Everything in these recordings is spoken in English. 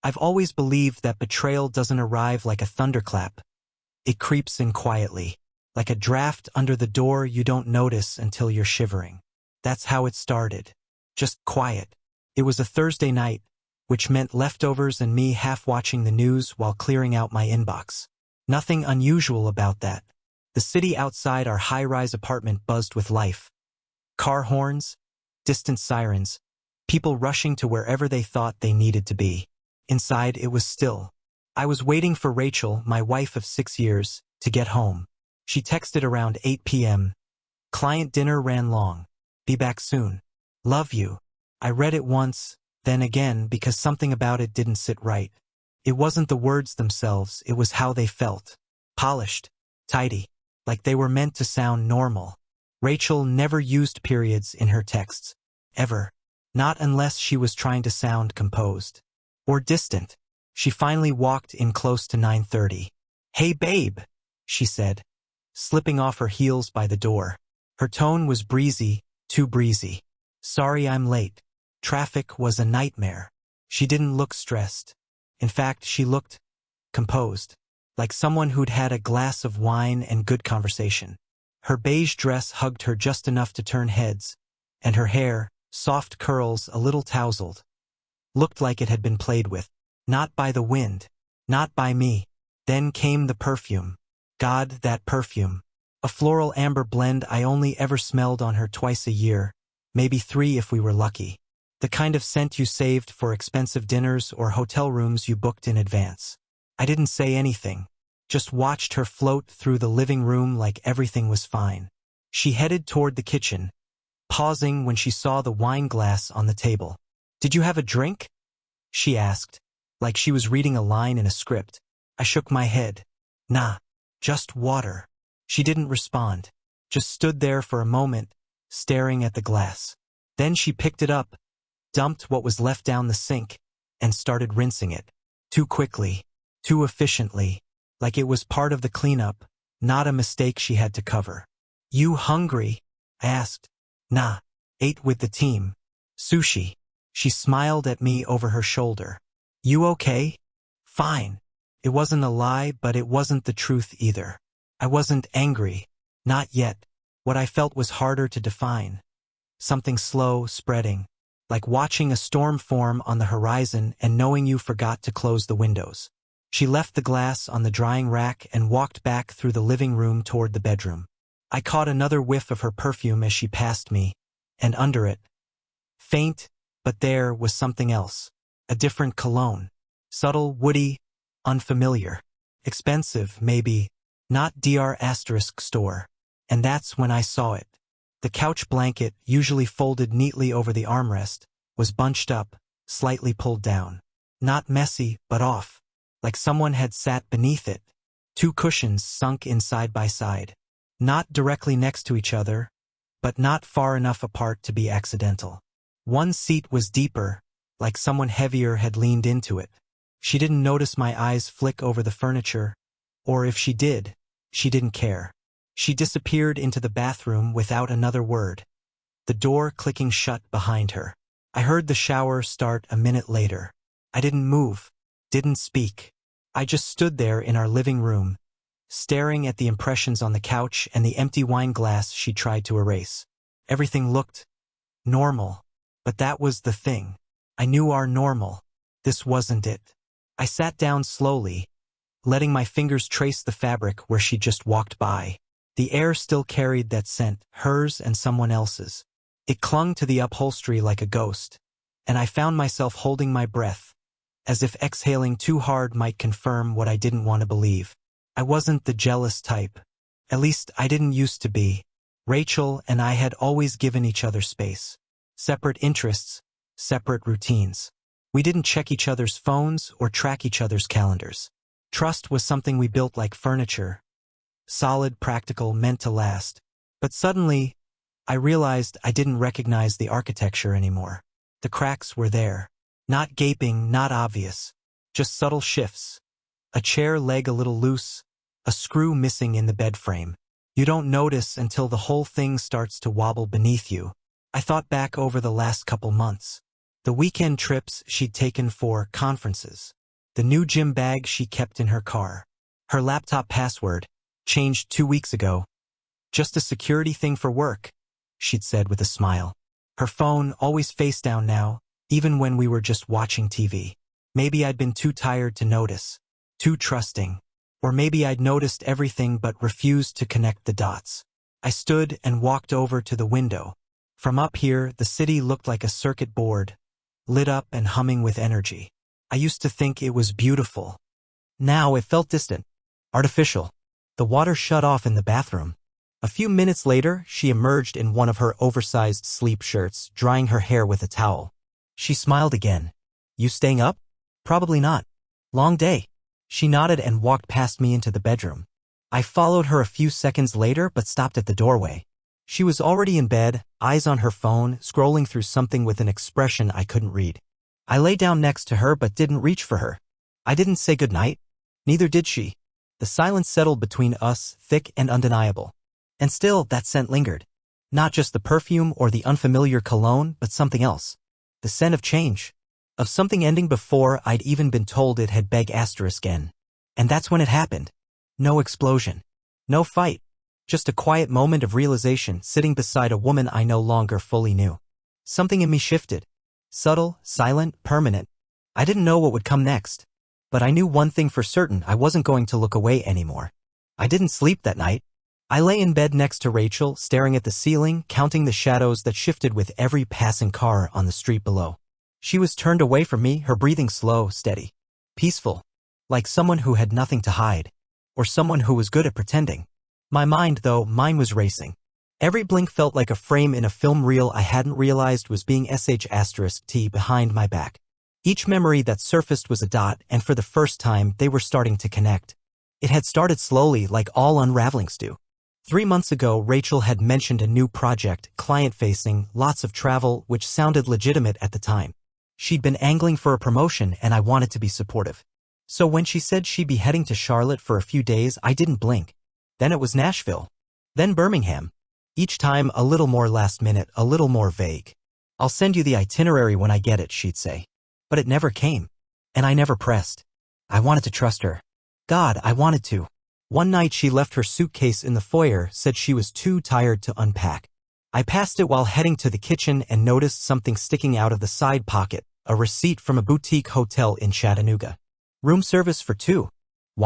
I've always believed that betrayal doesn't arrive like a thunderclap. It creeps in quietly, like a draft under the door you don't notice until you're shivering. That's how it started. Just quiet. It was a Thursday night, which meant leftovers and me half-watching the news while clearing out my inbox. Nothing unusual about that. The city outside our high-rise apartment buzzed with life. Car horns, distant sirens, people rushing to wherever they thought they needed to be. Inside, it was still. I was waiting for Rachel, my wife of 6 years, to get home. She texted around 8 p.m. Client dinner ran long. Be back soon. Love you. I read it once, then again because something about it didn't sit right. It wasn't the words themselves, it was how they felt. Polished. Tidy. Like they were meant to sound normal. Rachel never used periods in her texts. Ever. Not unless she was trying to sound composed. Or distant. She finally walked in close to 9:30. "Hey babe," she said, slipping off her heels by the door. Her tone was breezy, too breezy. "Sorry I'm late. Traffic was a nightmare." She didn't look stressed. In fact, she looked composed, like someone who'd had a glass of wine and good conversation. Her beige dress hugged her just enough to turn heads, and her hair, soft curls a little tousled, looked like it had been played with. Not by the wind, not by me. Then came the perfume. God, that perfume. A floral amber blend I only ever smelled on her twice a year, maybe 3 if we were lucky. The kind of scent you saved for expensive dinners or hotel rooms you booked in advance. I didn't say anything, just watched her float through the living room like everything was fine. She headed toward the kitchen, pausing when she saw the wine glass on the table. "Did you have a drink?" she asked, like she was reading a line in a script. I shook my head. "Nah, just water." She didn't respond, just stood there for a moment, staring at the glass. Then she picked it up, dumped what was left down the sink, and started rinsing it. Too quickly, too efficiently, like it was part of the cleanup, not a mistake she had to cover. "You hungry?" I asked. "Nah, ate with the team. Sushi." She smiled at me over her shoulder. "You okay?" "Fine." It wasn't a lie, but it wasn't the truth either. I wasn't angry. Not yet. What I felt was harder to define. Something slow, spreading. Like watching a storm form on the horizon and knowing you forgot to close the windows. She left the glass on the drying rack and walked back through the living room toward the bedroom. I caught another whiff of her perfume as she passed me, and under it, faint, but there was something else. A different cologne. Subtle, woody, unfamiliar. Expensive, maybe, not Dr. store. And that's when I saw it. The couch blanket, usually folded neatly over the armrest, was bunched up, slightly pulled down. Not messy, but off. Like someone had sat beneath it. 2 cushions sunk in side by side. Not directly next to each other, but not far enough apart to be accidental. One seat was deeper, like someone heavier had leaned into it. She didn't notice my eyes flick over the furniture, or if she did, she didn't care. She disappeared into the bathroom without another word, the door clicking shut behind her. I heard the shower start a minute later. I didn't move, didn't speak. I just stood there in our living room, staring at the impressions on the couch and the empty wine glass she tried to erase. Everything looked normal, but that was the thing. I knew our normal. This wasn't it. I sat down slowly, letting my fingers trace the fabric where she just walked by. The air still carried that scent, hers and someone else's. It clung to the upholstery like a ghost, and I found myself holding my breath, as if exhaling too hard might confirm what I didn't want to believe. I wasn't the jealous type. At least I didn't used to be. Rachel and I had always given each other space. Separate interests, separate routines. We didn't check each other's phones or track each other's calendars. Trust was something we built like furniture. Solid, practical, meant to last. But suddenly, I realized I didn't recognize the architecture anymore. The cracks were there. Not gaping, not obvious. Just subtle shifts. A chair leg a little loose, a screw missing in the bed frame. You don't notice until the whole thing starts to wobble beneath you. I thought back over the last couple months. The weekend trips she'd taken for conferences. The new gym bag she kept in her car. Her laptop password, changed 2 weeks ago. Just a security thing for work, she'd said with a smile. Her phone always face down now, even when we were just watching TV. Maybe I'd been too tired to notice, too trusting. Or maybe I'd noticed everything but refused to connect the dots. I stood and walked over to the window. From up here, the city looked like a circuit board, lit up and humming with energy. I used to think it was beautiful. Now it felt distant, artificial. The water shut off in the bathroom. A few minutes later, she emerged in one of her oversized sleep shirts, drying her hair with a towel. She smiled again. "You staying up?" "Probably not. Long day." She nodded and walked past me into the bedroom. I followed her a few seconds later but stopped at the doorway. She was already in bed, eyes on her phone, scrolling through something with an expression I couldn't read. I lay down next to her but didn't reach for her. I didn't say goodnight. Neither did she. The silence settled between us, thick and undeniable. And still, that scent lingered. Not just the perfume or the unfamiliar cologne, but something else. The scent of change. Of something ending before I'd even been told it had ***N. And that's when it happened. No explosion. No fight. Just a quiet moment of realization sitting beside a woman I no longer fully knew. Something in me shifted. Subtle, silent, permanent. I didn't know what would come next. But I knew one thing for certain: I wasn't going to look away anymore. I didn't sleep that night. I lay in bed next to Rachel, staring at the ceiling, counting the shadows that shifted with every passing car on the street below. She was turned away from me, her breathing slow, steady, peaceful, like someone who had nothing to hide, or someone who was good at pretending. My mind, though, mine was racing. Every blink felt like a frame in a film reel I hadn't realized was being **T behind my back. Each memory that surfaced was a dot, and for the first time, they were starting to connect. It had started slowly, like all unravelings do. 3 months ago, Rachel had mentioned a new project, client-facing, lots of travel, which sounded legitimate at the time. She'd been angling for a promotion, and I wanted to be supportive. So when she said she'd be heading to Charlotte for a few days, I didn't blink. Then it was Nashville. Then Birmingham. Each time a little more last minute, a little more vague. "I'll send you the itinerary when I get it," she'd say. But it never came. And I never pressed. I wanted to trust her. God, I wanted to. One night she left her suitcase in the foyer, said she was too tired to unpack. I passed it while heading to the kitchen and noticed something sticking out of the side pocket, a receipt from a boutique hotel in Chattanooga. Room service for 2.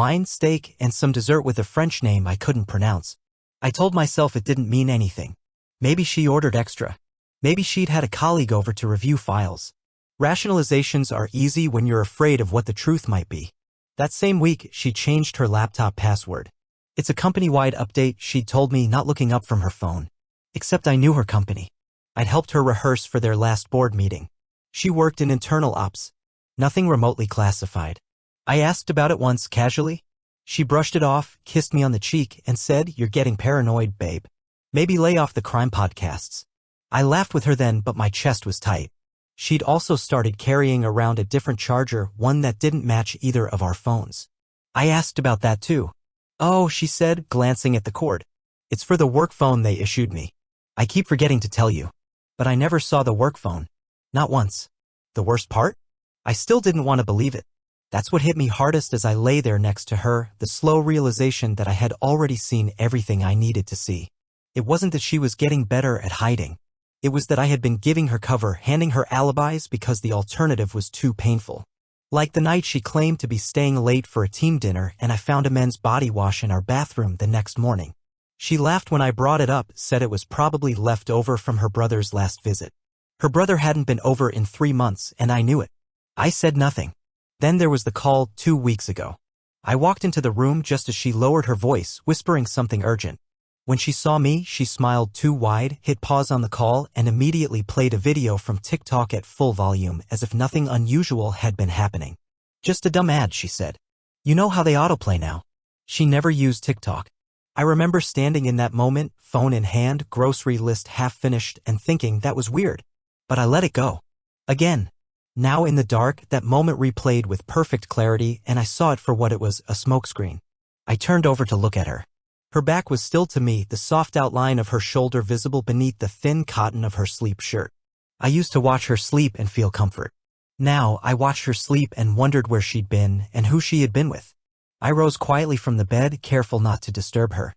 Wine, steak, and some dessert with a French name I couldn't pronounce. I told myself it didn't mean anything. Maybe she ordered extra. Maybe she'd had a colleague over to review files. Rationalizations are easy when you're afraid of what the truth might be. That same week, she changed her laptop password. It's a company-wide update, she'd told me, not looking up from her phone. Except I knew her company. I'd helped her rehearse for their last board meeting. She worked in internal ops. Nothing remotely classified. I asked about it once, casually. She brushed it off, kissed me on the cheek, and said, "You're getting paranoid, babe. Maybe lay off the crime podcasts." I laughed with her then, but my chest was tight. She'd also started carrying around a different charger, one that didn't match either of our phones. I asked about that too. "Oh," she said, glancing at the cord. "It's for the work phone they issued me. I keep forgetting to tell you. But I never saw the work phone. Not once." The worst part? I still didn't want to believe it. That's what hit me hardest as I lay there next to her, the slow realization that I had already seen everything I needed to see. It wasn't that she was getting better at hiding. It was that I had been giving her cover, handing her alibis because the alternative was too painful. Like the night she claimed to be staying late for a team dinner and I found a men's body wash in our bathroom the next morning. She laughed when I brought it up, said it was probably left over from her brother's last visit. Her brother hadn't been over in 3 months, and I knew it. I said nothing. Then there was the call 2 weeks ago. I walked into the room just as she lowered her voice, whispering something urgent. When she saw me, she smiled too wide, hit pause on the call, and immediately played a video from TikTok at full volume as if nothing unusual had been happening. "Just a dumb ad," she said. "You know how they autoplay now." She never used TikTok. I remember standing in that moment, phone in hand, grocery list half finished, and thinking that was weird. But I let it go. Again. Now in the dark, that moment replayed with perfect clarity, and I saw it for what it was, a smokescreen. I turned over to look at her. Her back was still to me, the soft outline of her shoulder visible beneath the thin cotton of her sleep shirt. I used to watch her sleep and feel comfort. Now, I watched her sleep and wondered where she'd been and who she had been with. I rose quietly from the bed, careful not to disturb her.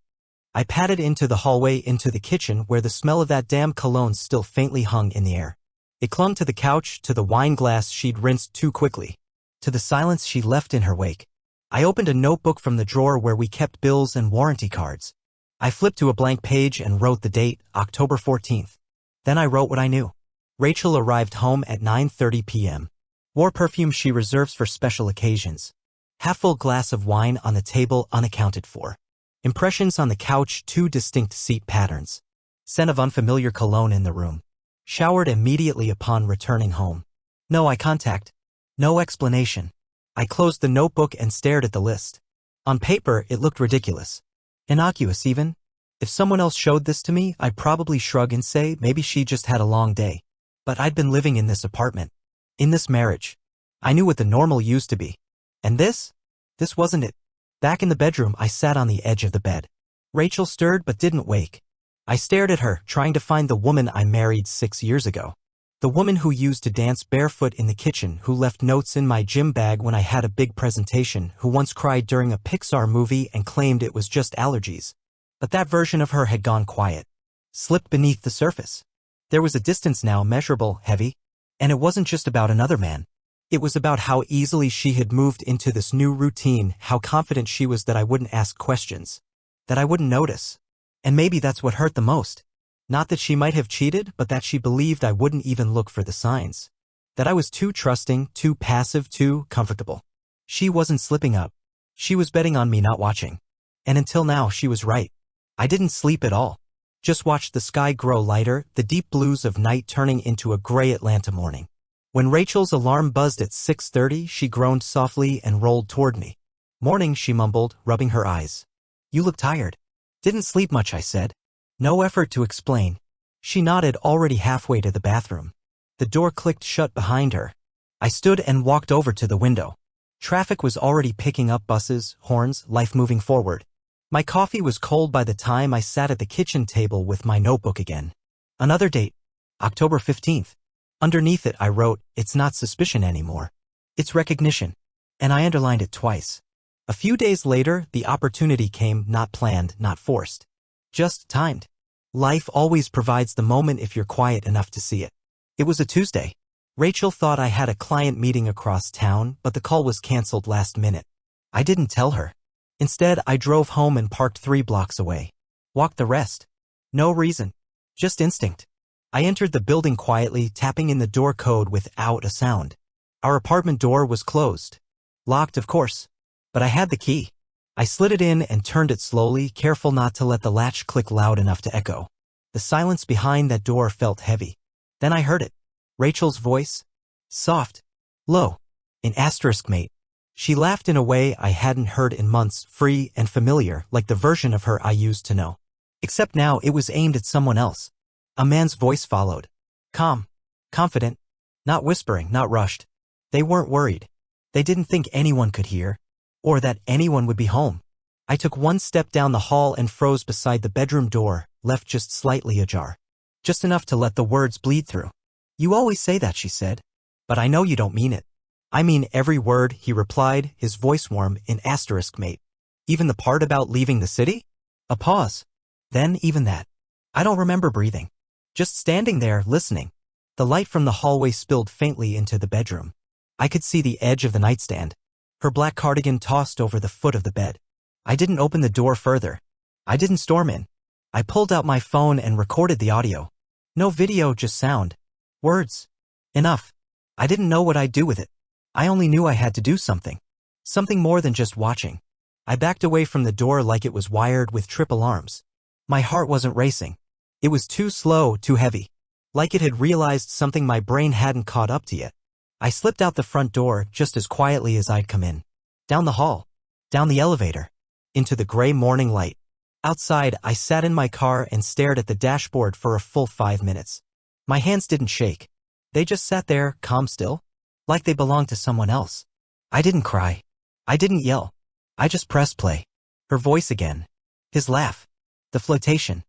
I padded into the hallway into the kitchen where the smell of that damn cologne still faintly hung in the air. It clung to the couch, to the wine glass she'd rinsed too quickly, to the silence she left in her wake. I opened a notebook from the drawer where we kept bills and warranty cards. I flipped to a blank page and wrote the date, October 14th. Then I wrote what I knew. Rachel arrived home at 9:30 p.m. Wore perfume she reserves for special occasions. Half-full glass of wine on the table unaccounted for. Impressions on the couch, 2 distinct seat patterns. Scent of unfamiliar cologne in the room. Showered immediately upon returning home. No eye contact. No explanation. I closed the notebook and stared at the list. On paper, it looked ridiculous. Innocuous even. If someone else showed this to me, I'd probably shrug and say maybe she just had a long day. But I'd been living in this apartment. In this marriage. I knew what the normal used to be. And this? This wasn't it. Back in the bedroom, I sat on the edge of the bed. Rachel stirred but didn't wake. I stared at her, trying to find the woman I married 6 years ago. The woman who used to dance barefoot in the kitchen, who left notes in my gym bag when I had a big presentation, who once cried during a Pixar movie and claimed it was just allergies. But that version of her had gone quiet. Slipped beneath the surface. There was a distance now, measurable, heavy. And it wasn't just about another man. It was about how easily she had moved into this new routine, how confident she was that I wouldn't ask questions. That I wouldn't notice. And maybe that's what hurt the most. Not that she might have cheated, but that she believed I wouldn't even look for the signs. That I was too trusting, too passive, too comfortable. She wasn't slipping up. She was betting on me not watching. And until now, she was right. I didn't sleep at all. Just watched the sky grow lighter, the deep blues of night turning into a gray Atlanta morning. When Rachel's alarm buzzed at 6:30, she groaned softly and rolled toward me. Morning, she mumbled, rubbing her eyes. You look tired. Didn't sleep much, I said. No effort to explain. She nodded, already halfway to the bathroom. The door clicked shut behind her. I stood and walked over to the window. Traffic was already picking up, buses, horns, life moving forward. My coffee was cold by the time I sat at the kitchen table with my notebook again. Another date. October 15th. Underneath it I wrote, it's not suspicion anymore. It's recognition. And I underlined it twice. A few days later, the opportunity came, not planned, not forced. Just timed. Life always provides the moment if you're quiet enough to see it. It was a Tuesday. Rachel thought I had a client meeting across town, but the call was canceled last minute. I didn't tell her. Instead, I drove home and parked 3 blocks away. Walked the rest. No reason. Just instinct. I entered the building quietly, tapping in the door code without a sound. Our apartment door was closed. Locked, of course. But I had the key. I slid it in and turned it slowly, careful not to let the latch click loud enough to echo. The silence behind that door felt heavy. Then I heard it. Rachel's voice. Soft. Low. An asterisk, mate. She laughed in a way I hadn't heard in months, free and familiar, like the version of her I used to know. Except now it was aimed at someone else. A man's voice followed. Calm. Confident. Not whispering, not rushed. They weren't worried. They didn't think anyone could hear. Or that anyone would be home. I took 1 step down the hall and froze beside the bedroom door, left just slightly ajar. Just enough to let the words bleed through. You always say that, she said. But I know you don't mean it. I mean every word, he replied, his voice warm, in asterisk, mate. Even the part about leaving the city? A pause. Then even that. I don't remember breathing. Just standing there, listening. The light from the hallway spilled faintly into the bedroom. I could see the edge of the nightstand. Her black cardigan tossed over the foot of the bed. I didn't open the door further. I didn't storm in. I pulled out my phone and recorded the audio. No video, just sound. Words. Enough. I didn't know what I'd do with it. I only knew I had to do something. Something more than just watching. I backed away from the door like it was wired with trip alarms. My heart wasn't racing. It was too slow, too heavy. Like it had realized something my brain hadn't caught up to yet. I slipped out the front door just as quietly as I'd come in. Down the hall. Down the elevator. Into the gray morning light. Outside, I sat in my car and stared at the dashboard for a full 5 minutes. My hands didn't shake. They just sat there, calm still. Like they belonged to someone else. I didn't cry. I didn't yell. I just pressed play. Her voice again. His laugh. The flotation.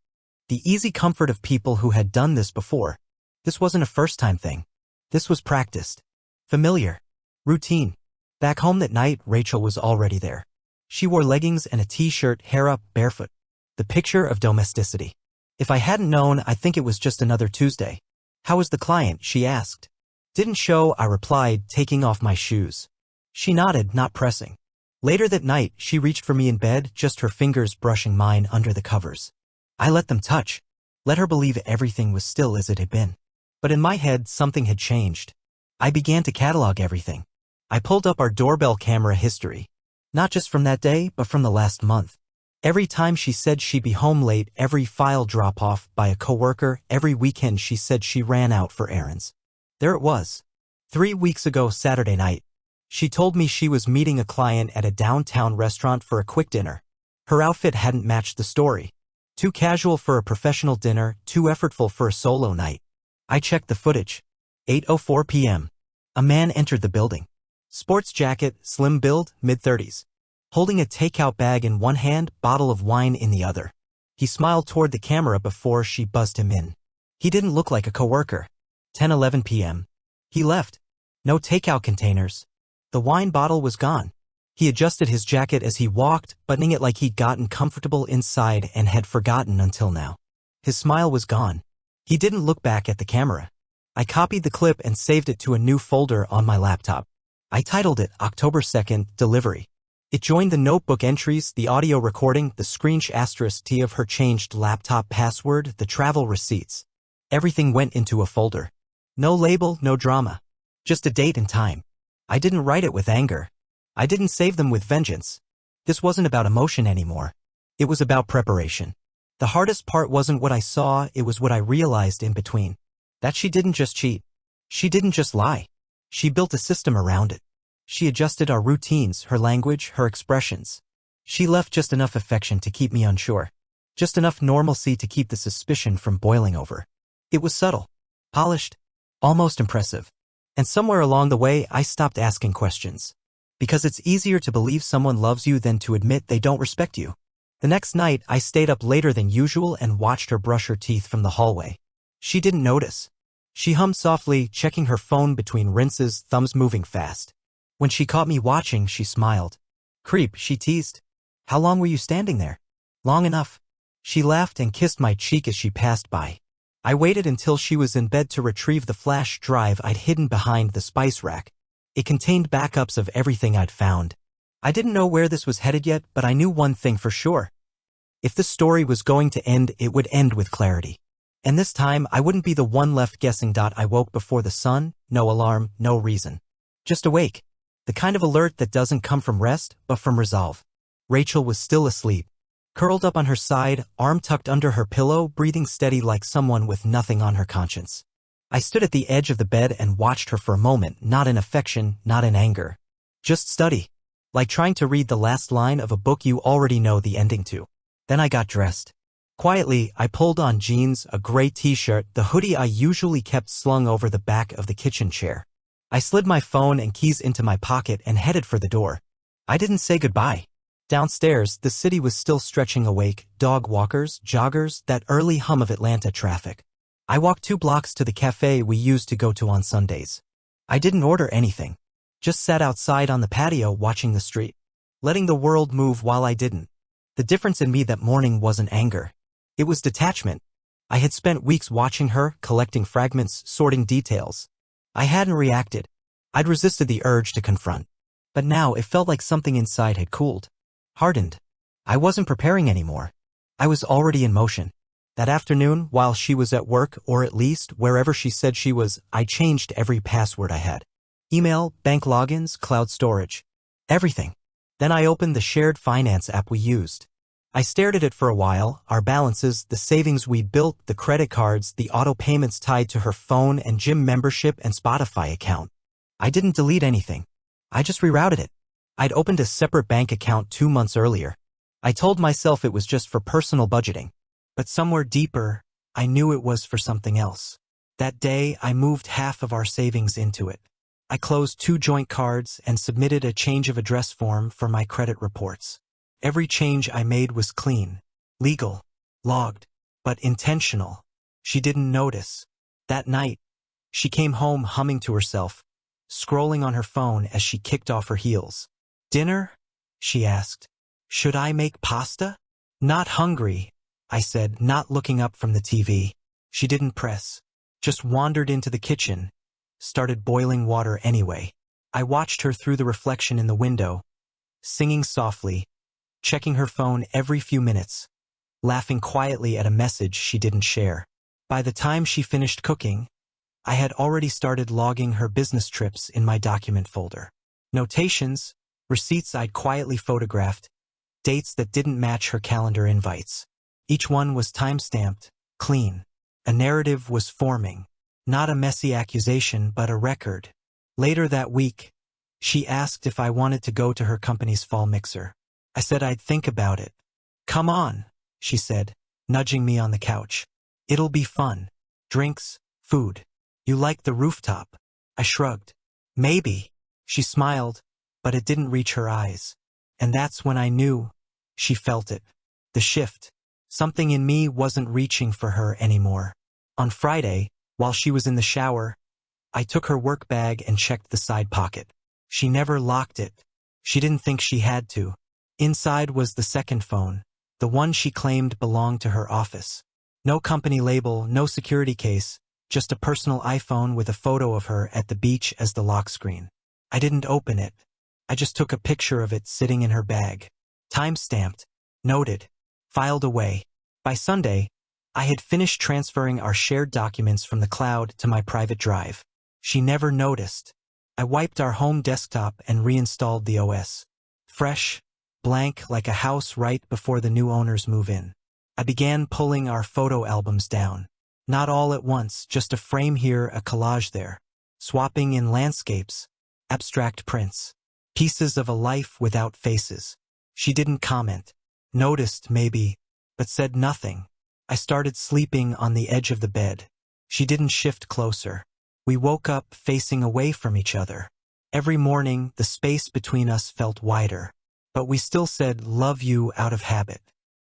The easy comfort of people who had done this before. This wasn't a first-time thing. This was practiced. Familiar. Routine. Back home that night, Rachel was already there. She wore leggings and a t-shirt, hair up, barefoot. The picture of domesticity. If I hadn't known, I think it was just another Tuesday. How was the client? She asked. Didn't show, I replied, taking off my shoes. She nodded, not pressing. Later that night, she reached for me in bed, just her fingers brushing mine under the covers. I let them touch. Let her believe everything was still as it had been. But in my head, something had changed. I began to catalog everything. I pulled up our doorbell camera history. Not just from that day, but from the last month. Every time she said she'd be home late, every file drop-off by a coworker, every weekend she said she ran out for errands. There it was. 3 weeks ago Saturday night. She told me she was meeting a client at a downtown restaurant for a quick dinner. Her outfit hadn't matched the story. Too casual for a professional dinner, too effortful for a solo night. I checked the footage. 8:04 p.m. A man entered the building. Sports jacket, slim build, mid-30s. Holding a takeout bag in one hand, bottle of wine in the other. He smiled toward the camera before she buzzed him in. He didn't look like a coworker. 10:11 p.m. He left. No takeout containers. The wine bottle was gone. He adjusted his jacket as he walked, buttoning it like he'd gotten comfortable inside and had forgotten until now. His smile was gone. He didn't look back at the camera. I copied the clip and saved it to a new folder on my laptop. I titled it October 2nd, Delivery. It joined the notebook entries, the audio recording, the screenshot of her changed laptop password, the travel receipts. Everything went into a folder. No label, no drama. Just a date and time. I didn't write it with anger. I didn't save them with vengeance. This wasn't about emotion anymore. It was about preparation. The hardest part wasn't what I saw, it was what I realized in between. That she didn't just cheat. She didn't just lie. She built a system around it. She adjusted our routines, her language, her expressions. She left just enough affection to keep me unsure. Just enough normalcy to keep the suspicion from boiling over. It was subtle, polished, almost impressive. And somewhere along the way, I stopped asking questions. Because it's easier to believe someone loves you than to admit they don't respect you. The next night, I stayed up later than usual and watched her brush her teeth from the hallway. She didn't notice. She hummed softly, checking her phone between rinses, thumbs moving fast. When she caught me watching, she smiled. Creep, she teased. How long were you standing there? Long enough. She laughed and kissed my cheek as she passed by. I waited until she was in bed to retrieve the flash drive I'd hidden behind the spice rack. It contained backups of everything I'd found. I didn't know where this was headed yet, but I knew one thing for sure. If this story was going to end, it would end with clarity. And this time, I wouldn't be the one left guessing. I woke before the sun, no alarm, no reason. Just awake. The kind of alert that doesn't come from rest, but from resolve. Rachel was still asleep. Curled up on her side, arm tucked under her pillow, breathing steady like someone with nothing on her conscience. I stood at the edge of the bed and watched her for a moment, not in affection, not in anger. Just study. Like trying to read the last line of a book you already know the ending to. Then I got dressed. Quietly, I pulled on jeans, a gray t-shirt, the hoodie I usually kept slung over the back of the kitchen chair. I slid my phone and keys into my pocket and headed for the door. I didn't say goodbye. Downstairs, the city was still stretching awake, dog walkers, joggers, that early hum of Atlanta traffic. I walked 2 blocks to the cafe we used to go to on Sundays. I didn't order anything. Just sat outside on the patio watching the street. Letting the world move while I didn't. The difference in me that morning wasn't anger. It was detachment. I had spent weeks watching her, collecting fragments, sorting details. I hadn't reacted. I'd resisted the urge to confront. But now it felt like something inside had cooled. Hardened. I wasn't preparing anymore. I was already in motion. That afternoon, while she was at work, or at least wherever she said she was, I changed every password I had. Email, bank logins, cloud storage. Everything. Then I opened the shared finance app we used. I stared at it for a while, our balances, the savings we'd built, the credit cards, the auto payments tied to her phone and gym membership and Spotify account. I didn't delete anything. I just rerouted it. I'd opened a separate bank account 2 months earlier. I told myself it was just for personal budgeting. But somewhere deeper, I knew it was for something else. That day, I moved half of our savings into it. I closed 2 joint cards and submitted a change of address form for my credit reports. Every change I made was clean, legal, logged, but intentional. She didn't notice. That night, she came home humming to herself, scrolling on her phone as she kicked off her heels. "Dinner?" she asked. "Should I make pasta?" "Not hungry," I said, not looking up from the TV. She didn't press, just wandered into the kitchen, started boiling water anyway. I watched her through the reflection in the window, singing softly, checking her phone every few minutes, laughing quietly at a message she didn't share. By the time she finished cooking, I had already started logging her business trips in my document folder. Notations, receipts I'd quietly photographed, dates that didn't match her calendar invites. Each one was time-stamped, clean. A narrative was forming, not a messy accusation but a record. Later that week, she asked if I wanted to go to her company's fall mixer. I said I'd think about it. "Come on," she said, nudging me on the couch. "It'll be fun. Drinks, food. You like the rooftop?" I shrugged. "Maybe." She smiled, but it didn't reach her eyes. And that's when I knew. She felt it. The shift. Something in me wasn't reaching for her anymore. On Friday, while she was in the shower, I took her work bag and checked the side pocket. She never locked it. She didn't think she had to. Inside was the second phone, the one she claimed belonged to her office. No company label, no security case, just a personal iPhone with a photo of her at the beach as the lock screen. I didn't open it. I just took a picture of it sitting in her bag. Time-stamped, noted, filed away. By Sunday, I had finished transferring our shared documents from the cloud to my private drive. She never noticed. I wiped our home desktop and reinstalled the OS. Fresh, blank like a house right before the new owners move in. I began pulling our photo albums down. Not all at once, just a frame here, a collage there. Swapping in landscapes, abstract prints. Pieces of a life without faces. She didn't comment. Noticed, maybe, but said nothing. I started sleeping on the edge of the bed. She didn't shift closer. We woke up facing away from each other. Every morning, the space between us felt wider. But we still said, "Love you," out of habit.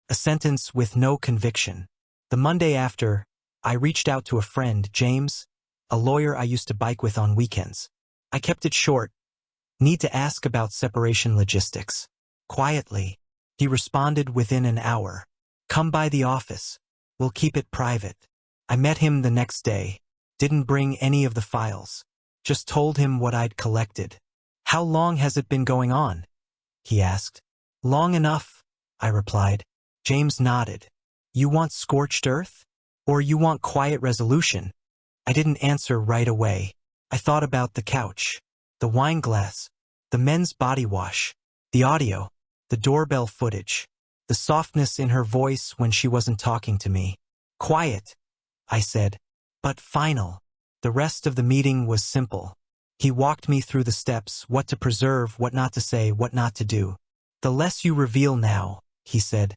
A sentence with no conviction. The Monday after, I reached out to a friend, James, a lawyer I used to bike with on weekends. I kept it short. "Need to ask about separation logistics." Quietly, he responded within an hour. "Come by the office. We'll keep it private." I met him the next day. Didn't bring any of the files. Just told him what I'd collected. "How long has it been going on?" he asked. "Long enough," I replied. James nodded. "You want scorched earth? Or you want quiet resolution?" I didn't answer right away. I thought about the couch, the wine glass, the men's body wash, the audio, the doorbell footage, the softness in her voice when she wasn't talking to me. "Quiet," I said, "but final." The rest of the meeting was simple. He walked me through the steps, what to preserve, what not to say, what not to do. "The less you reveal now," he said,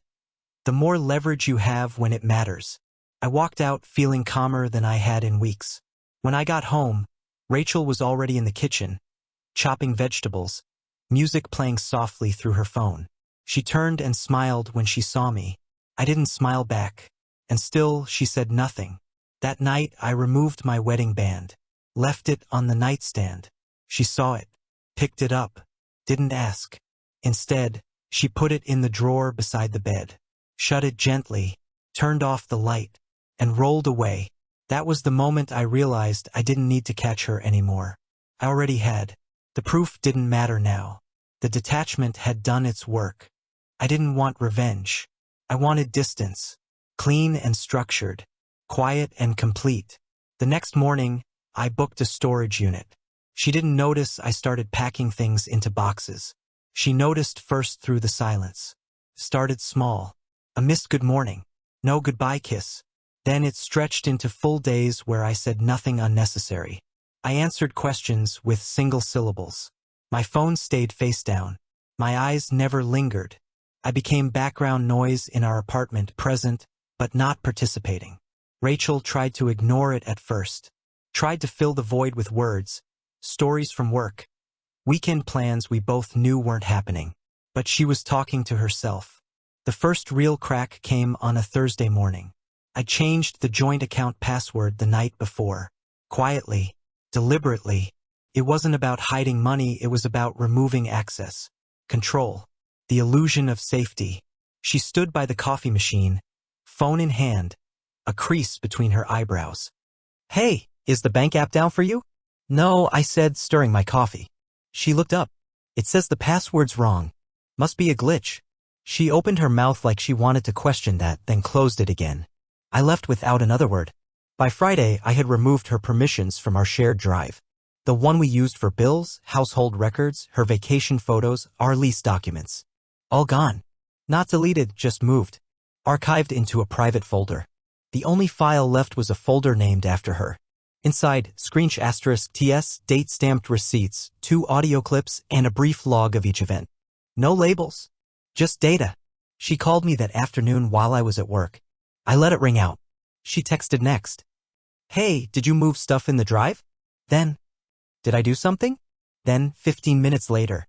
"the more leverage you have when it matters." I walked out feeling calmer than I had in weeks. When I got home, Rachel was already in the kitchen, chopping vegetables, music playing softly through her phone. She turned and smiled when she saw me. I didn't smile back, and still she said nothing. That night I removed my wedding band, left it on the nightstand. She saw it, picked it up, didn't ask. Instead, she put it in the drawer beside the bed, shut it gently, turned off the light, and rolled away. That was the moment I realized I didn't need to catch her anymore. I already had. The proof didn't matter now. The detachment had done its work. I didn't want revenge. I wanted distance, clean and structured, quiet and complete. The next morning, I booked a storage unit. She didn't notice I started packing things into boxes. She noticed first through the silence. Started small. A missed good morning. No goodbye kiss. Then it stretched into full days where I said nothing unnecessary. I answered questions with single syllables. My phone stayed face down. My eyes never lingered. I became background noise in our apartment, present, but not participating. Rachel tried to ignore it at first. Tried to fill the void with words, stories from work, weekend plans we both knew weren't happening. But she was talking to herself. The first real crack came on a Thursday morning. I changed the joint account password the night before. Quietly, deliberately. It wasn't about hiding money, it was about removing access. Control. The illusion of safety. She stood by the coffee machine, phone in hand, a crease between her eyebrows. "Hey, is the bank app down for you?" "No," I said, stirring my coffee. She looked up. "It says the password's wrong. Must be a glitch." She opened her mouth like she wanted to question that, then closed it again. I left without another word. By Friday, I had removed her permissions from our shared drive. The one we used for bills, household records, her vacation photos, our lease documents. All gone. Not deleted, just moved. Archived into a private folder. The only file left was a folder named after her. Inside, *TS, date-stamped receipts, 2 audio clips, and a brief log of each event. No labels. Just data. She called me that afternoon while I was at work. I let it ring out. She texted next. "Hey, did you move stuff in the drive?" Then, "Did I do something?" Then, 15 minutes later.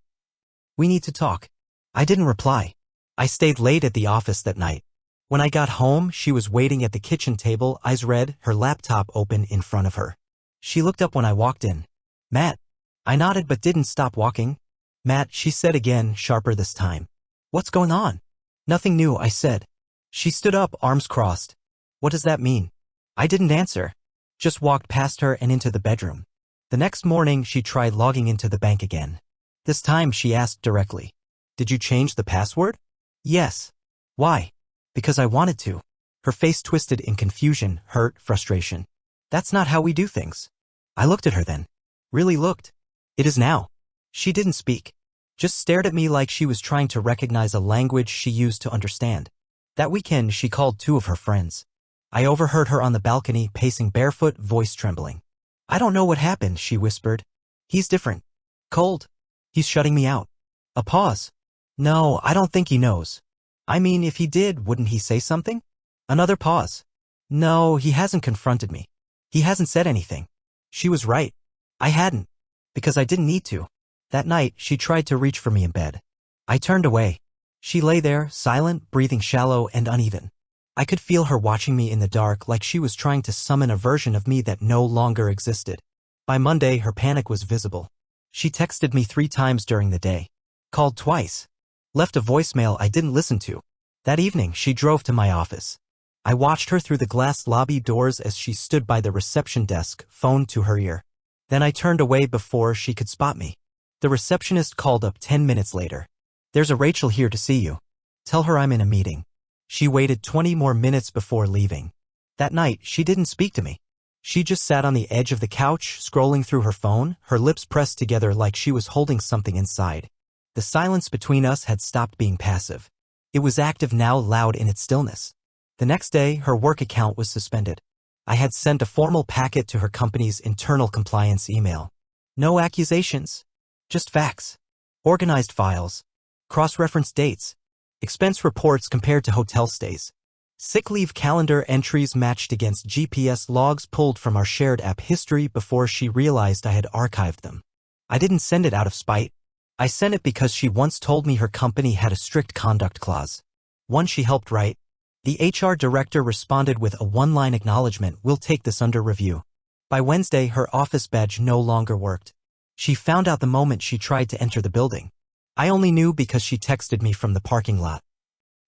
"We need to talk." I didn't reply. I stayed late at the office that night. When I got home, she was waiting at the kitchen table, eyes red, her laptop open in front of her. She looked up when I walked in. "Matt." I nodded but didn't stop walking. "Matt," she said again, sharper this time. "What's going on?" "Nothing new," I said. She stood up, arms crossed. "What does that mean?" I didn't answer. Just walked past her and into the bedroom. The next morning, she tried logging into the bank again. This time, she asked directly. "Did you change the password?" "Yes." "Why?" "Because I wanted to." Her face twisted in confusion, hurt, frustration. "That's not how we do things." I looked at her then. Really looked. "It is now." She didn't speak. Just stared at me like she was trying to recognize a language she used to understand. That weekend, she called 2 of her friends. I overheard her on the balcony, pacing barefoot, voice trembling. "I don't know what happened," she whispered. "He's different. Cold. He's shutting me out." A pause. "No, I don't think he knows." "I mean, if he did, wouldn't he say something?" Another pause. "No, he hasn't confronted me. He hasn't said anything." She was right. I hadn't. Because I didn't need to. That night, she tried to reach for me in bed. I turned away. She lay there, silent, breathing shallow and uneven. I could feel her watching me in the dark like she was trying to summon a version of me that no longer existed. By Monday, her panic was visible. She texted me 3 times during the day. Called twice. Left a voicemail I didn't listen to. That evening, she drove to my office. I watched her through the glass lobby doors as she stood by the reception desk, phone to her ear. Then I turned away before she could spot me. The receptionist called up 10 minutes later. "There's a Rachel here to see you. Tell her I'm in a meeting." She waited 20 more minutes before leaving. That night, she didn't speak to me. She just sat on the edge of the couch, scrolling through her phone, her lips pressed together like she was holding something inside. The silence between us had stopped being passive. It was active now, loud in its stillness. The next day, her work account was suspended. I had sent a formal packet to her company's internal compliance email. No accusations. Just facts. Organized files. Cross-referenced dates. Expense reports compared to hotel stays. Sick leave calendar entries matched against GPS logs pulled from our shared app history before she realized I had archived them. I didn't send it out of spite. I sent it because she once told me her company had a strict conduct clause. One she helped write. The HR director responded with a 1-line acknowledgement, "We'll take this under review." By Wednesday, her office badge no longer worked. She found out the moment she tried to enter the building. I only knew because she texted me from the parking lot.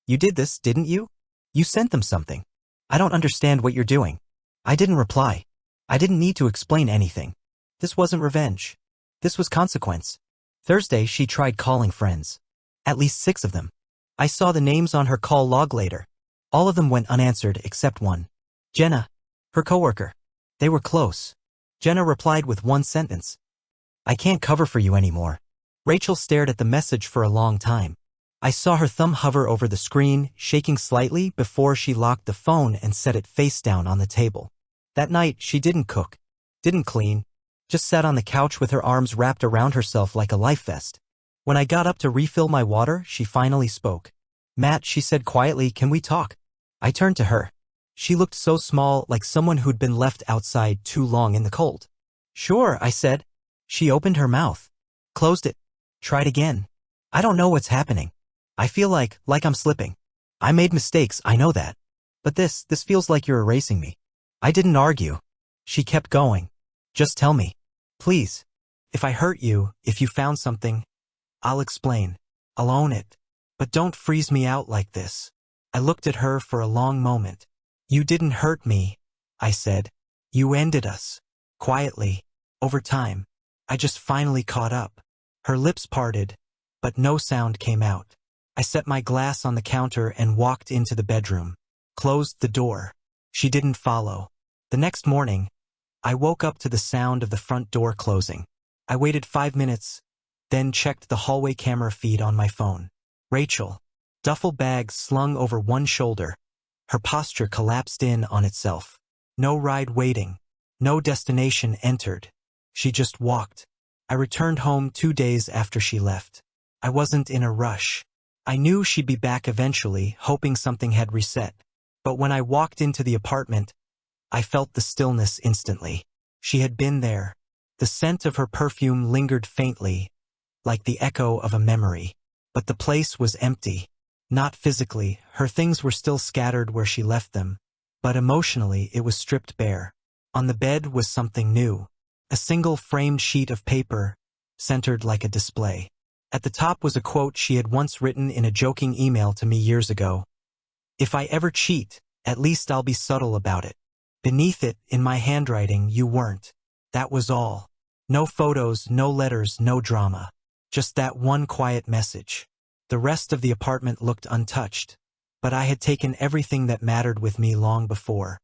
"You did this, didn't you? You sent them something. I don't understand what you're doing." I didn't reply. I didn't need to explain anything. This wasn't revenge. This was consequence. Thursday, she tried calling friends. At least 6 of them. I saw the names on her call log later. All of them went unanswered except one. Jenna. Her coworker. They were close. Jenna replied with 1 sentence. "I can't cover for you anymore." Rachel stared at the message for a long time. I saw her thumb hover over the screen, shaking slightly before she locked the phone and set it face down on the table. That night, she didn't cook, didn't clean, just sat on the couch with her arms wrapped around herself like a life vest. When I got up to refill my water, she finally spoke. "Matt," she said quietly, "can we talk?" I turned to her. She looked so small, like someone who'd been left outside too long in the cold. "Sure," I said. She opened her mouth, closed it, tried again. "I don't know what's happening. I feel like I'm slipping. I made mistakes, I know that. But this feels like you're erasing me. I didn't argue. She kept going. Just tell me. Please. If I hurt you, if you found something, I'll explain. I'll own it. But don't freeze me out like this. I looked at her for a long moment. You didn't hurt me, I said. You ended us. Quietly. Over time. I just finally caught up. Her lips parted, but no sound came out. I set my glass on the counter and walked into the bedroom. Closed the door. She didn't follow. The next morning, I woke up to the sound of the front door closing. I waited 5 minutes, then checked the hallway camera feed on my phone. Rachel. Duffel bag slung over one shoulder. Her posture collapsed in on itself. No ride waiting. No destination entered. She just walked. I returned home 2 days after she left. I wasn't in a rush. I knew she'd be back eventually, hoping something had reset. But when I walked into the apartment, I felt the stillness instantly. She had been there. The scent of her perfume lingered faintly, like the echo of a memory. But the place was empty. Not physically, her things were still scattered where she left them. But emotionally, it was stripped bare. On the bed was something new. A single framed sheet of paper, centered like a display. At the top was a quote she had once written in a joking email to me years ago. If I ever cheat, at least I'll be subtle about it. Beneath it, in my handwriting, you weren't. That was all. No photos, no letters, no drama. Just that one quiet message. The rest of the apartment looked untouched. But I had taken everything that mattered with me long before.